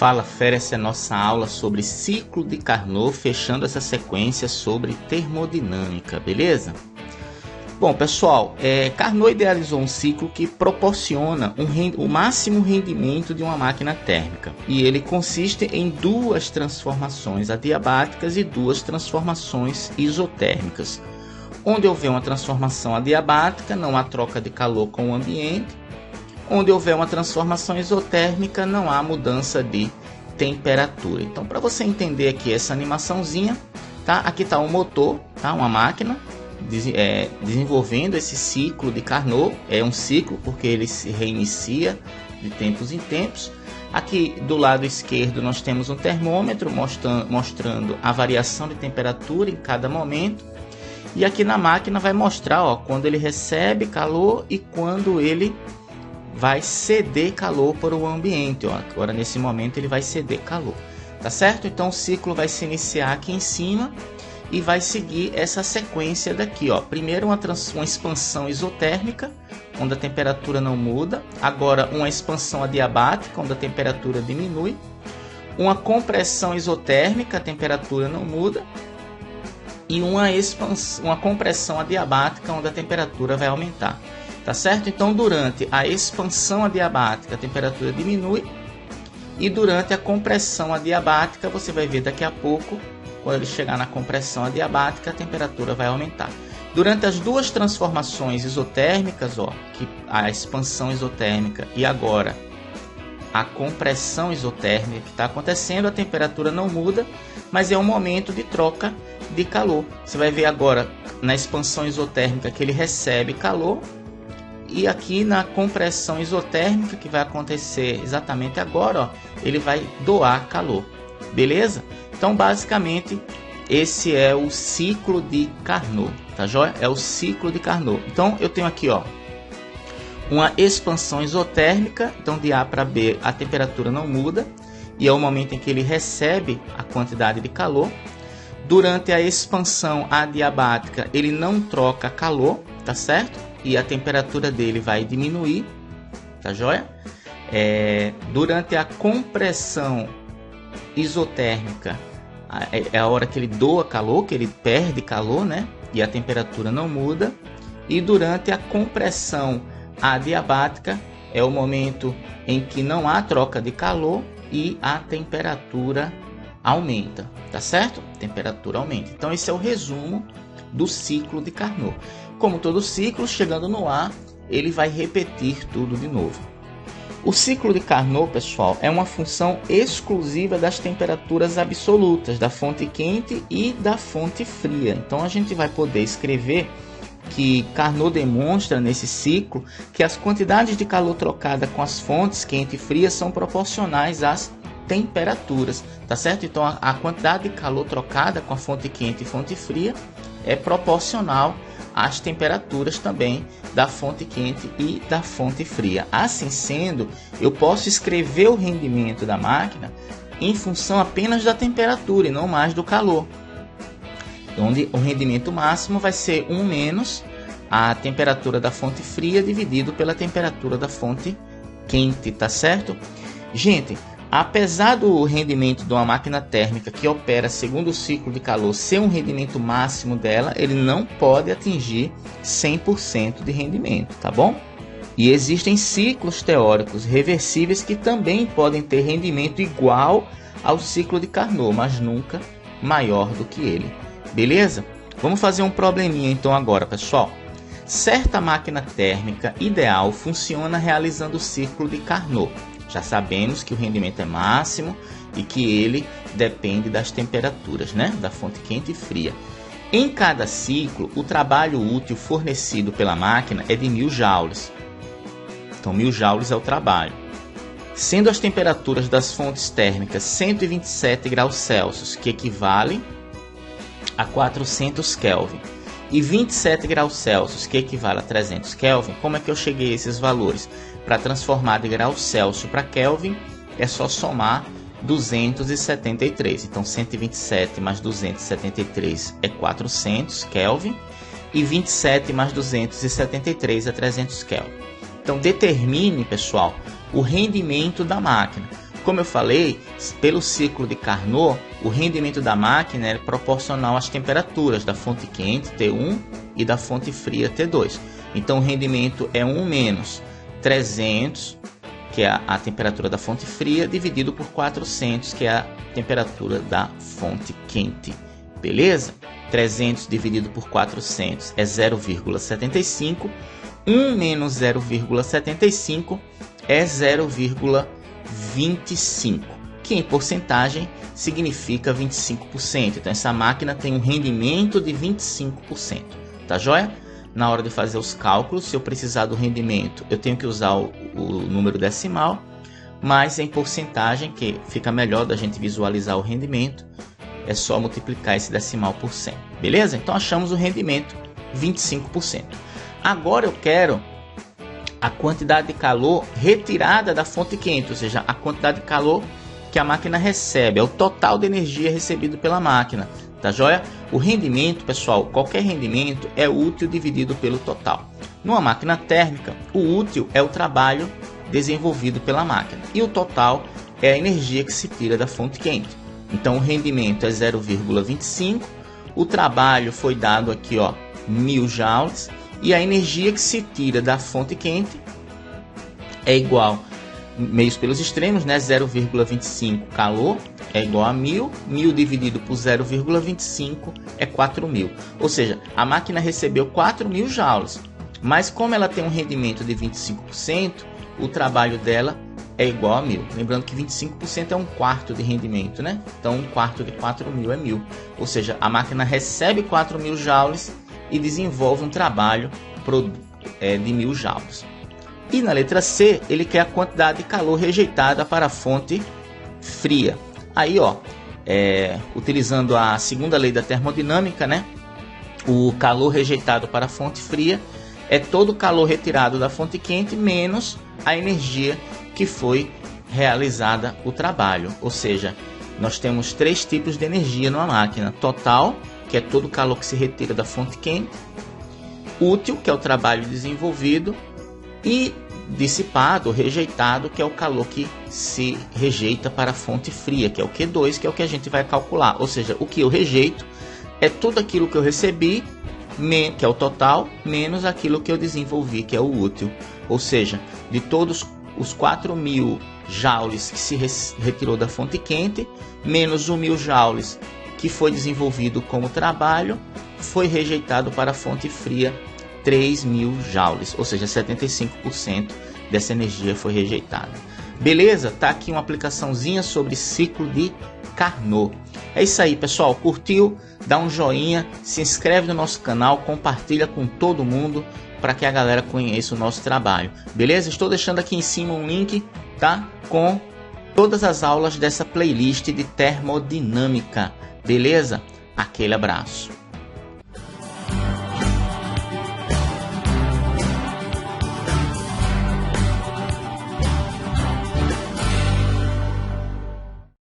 Fala Fera, essa é a nossa aula sobre ciclo de Carnot, fechando essa sequência sobre termodinâmica, beleza? Bom pessoal, Carnot idealizou um ciclo que proporciona o máximo rendimento de uma máquina térmica, e ele consiste em duas transformações adiabáticas e duas transformações isotérmicas. Onde houver uma transformação adiabática, não há troca de calor com o ambiente. Onde houver uma transformação isotérmica, não há mudança de temperatura. Então, para você entender aqui essa animaçãozinha, tá? Aqui está um motor, tá? Uma máquina desenvolvendo esse ciclo de Carnot. É um ciclo porque ele se reinicia de tempos em tempos. Aqui do lado esquerdo nós temos um termômetro mostrando a variação de temperatura em cada momento. E aqui na máquina vai mostrar, ó, quando ele recebe calor e quando ele vai ceder calor para o ambiente, ó. Agora nesse momento ele vai ceder calor, tá certo? Então o ciclo vai se iniciar aqui em cima e vai seguir essa sequência daqui, ó. Primeiro uma expansão isotérmica, onde a temperatura não muda. Agora uma expansão adiabática, onde a temperatura diminui. Uma compressão isotérmica, a temperatura não muda. E uma compressão adiabática, onde a temperatura vai aumentar. Tá certo? Então, durante a expansão adiabática, a temperatura diminui. E durante a compressão adiabática, você vai ver daqui a pouco, quando ele chegar na compressão adiabática, a temperatura vai aumentar. Durante as duas transformações isotérmicas, ó, que a expansão isotérmica e agora a compressão isotérmica que está acontecendo, a temperatura não muda, mas é um momento de troca de calor. Você vai ver agora na expansão isotérmica que ele recebe calor. E aqui na compressão isotérmica, que vai acontecer exatamente agora, ó, ele vai doar calor, beleza? Então, basicamente, esse é o ciclo de Carnot, tá joia? É o ciclo de Carnot. Então, eu tenho aqui, ó, uma expansão isotérmica. Então, de A para B, a temperatura não muda. E é o momento em que ele recebe a quantidade de calor. Durante a expansão adiabática, ele não troca calor, tá certo? E a temperatura dele vai diminuir, tá joia? Durante a compressão isotérmica, é a hora que ele doa calor, que ele perde calor, né? E a temperatura não muda. E durante a compressão adiabática, é o momento em que não há troca de calor e a temperatura aumenta, tá certo? A temperatura aumenta. Então esse é o resumo do ciclo de Carnot. Como todo ciclo, chegando no ar, ele vai repetir tudo de novo. O ciclo de Carnot, pessoal, é uma função exclusiva das temperaturas absolutas, da fonte quente e da fonte fria. Então a gente vai poder escrever que Carnot demonstra nesse ciclo que as quantidades de calor trocada com as fontes quente e fria são proporcionais às temperaturas, tá certo? Então a quantidade de calor trocada com a fonte quente e fonte fria é proporcional às temperaturas também da fonte quente e da fonte fria. Assim sendo, eu posso escrever o rendimento da máquina em função apenas da temperatura e não mais do calor. Onde o rendimento máximo vai ser 1 menos a temperatura da fonte fria dividido pela temperatura da fonte quente, tá certo? Gente, apesar do rendimento de uma máquina térmica que opera segundo o ciclo de calor ser um rendimento máximo dela, ele não pode atingir 100% de rendimento, tá bom? E existem ciclos teóricos reversíveis que também podem ter rendimento igual ao ciclo de Carnot, mas nunca maior do que ele, beleza? Vamos fazer um probleminha então agora, pessoal. Certa máquina térmica ideal funciona realizando o ciclo de Carnot. Já sabemos que o rendimento é máximo e que ele depende das temperaturas, né? Da fonte quente e fria. Em cada ciclo, o trabalho útil fornecido pela máquina é de 1000 joules. Então, 1000 joules é o trabalho. Sendo as temperaturas das fontes térmicas 127 graus Celsius, que equivale a 400 Kelvin, e 27 graus Celsius, que equivale a 300 Kelvin, como é que eu cheguei a esses valores? Para transformar de graus Celsius para Kelvin, é só somar 273. Então, 127 mais 273 é 400 Kelvin. E 27 mais 273 é 300 Kelvin. Então, determine, pessoal, o rendimento da máquina. Como eu falei, pelo ciclo de Carnot, o rendimento da máquina é proporcional às temperaturas da fonte quente, T1, e da fonte fria, T2. Então o rendimento é 1 menos 300, que é a temperatura da fonte fria, dividido por 400, que é a temperatura da fonte quente. Beleza? 300 dividido por 400 é 0,75. 1 menos 0,75 é 0,25, que em porcentagem significa 25%. Então essa máquina tem um rendimento de 25%. Tá joia? Na hora de fazer os cálculos, se eu precisar do rendimento, eu tenho que usar o número decimal, mas em porcentagem, que fica melhor da gente visualizar o rendimento, é só multiplicar esse decimal por 100. Beleza? Então achamos o rendimento 25%. Agora eu quero a quantidade de calor retirada da fonte quente, ou seja, a quantidade de calor que a máquina recebe, é o total de energia recebido pela máquina. Tá joia? O rendimento, pessoal, qualquer rendimento é útil dividido pelo total. Numa máquina térmica, o útil é o trabalho desenvolvido pela máquina e o total é a energia que se tira da fonte quente. Então o rendimento é 0,25, o trabalho foi dado aqui, ó, 1000 joules, e a energia que se tira da fonte quente é igual, meios pelos extremos, né? 0,25 calor é igual a 1000, 1000 dividido por 0,25 é 4000. Ou seja, a máquina recebeu 4000 joules, mas como ela tem um rendimento de 25%, o trabalho dela é igual a 1000. Lembrando que 25% é um quarto de rendimento, né? Então um quarto de 4000 é 1000. Ou seja, a máquina recebe 4000 joules e desenvolve um trabalho de 1000 joules. E na letra C, ele quer a quantidade de calor rejeitada para a fonte fria. Aí, ó, utilizando a segunda lei da termodinâmica, né? O calor rejeitado para a fonte fria é todo o calor retirado da fonte quente menos a energia que foi realizada o trabalho. Ou seja, nós temos 3 tipos de energia numa máquina: total, que é todo o calor que se retira da fonte quente; útil, que é o trabalho desenvolvido; e dissipado, rejeitado, que é o calor que se rejeita para a fonte fria, que é o Q2, que é o que a gente vai calcular. Ou seja, o que eu rejeito é tudo aquilo que eu recebi, que é o total, menos aquilo que eu desenvolvi, que é o útil. Ou seja, de todos os 4000 joules que se retirou da fonte quente, menos 1000 joules que foi desenvolvido como trabalho, foi rejeitado para a fonte fria 3000 joules, ou seja, 75% dessa energia foi rejeitada. Beleza? Tá aqui uma aplicaçãozinha sobre ciclo de Carnot. É isso aí, pessoal. Curtiu? Dá um joinha, se inscreve no nosso canal, compartilha com todo mundo para que a galera conheça o nosso trabalho. Beleza? Estou deixando aqui em cima um link, tá? Com todas as aulas dessa playlist de termodinâmica. Beleza? Aquele abraço.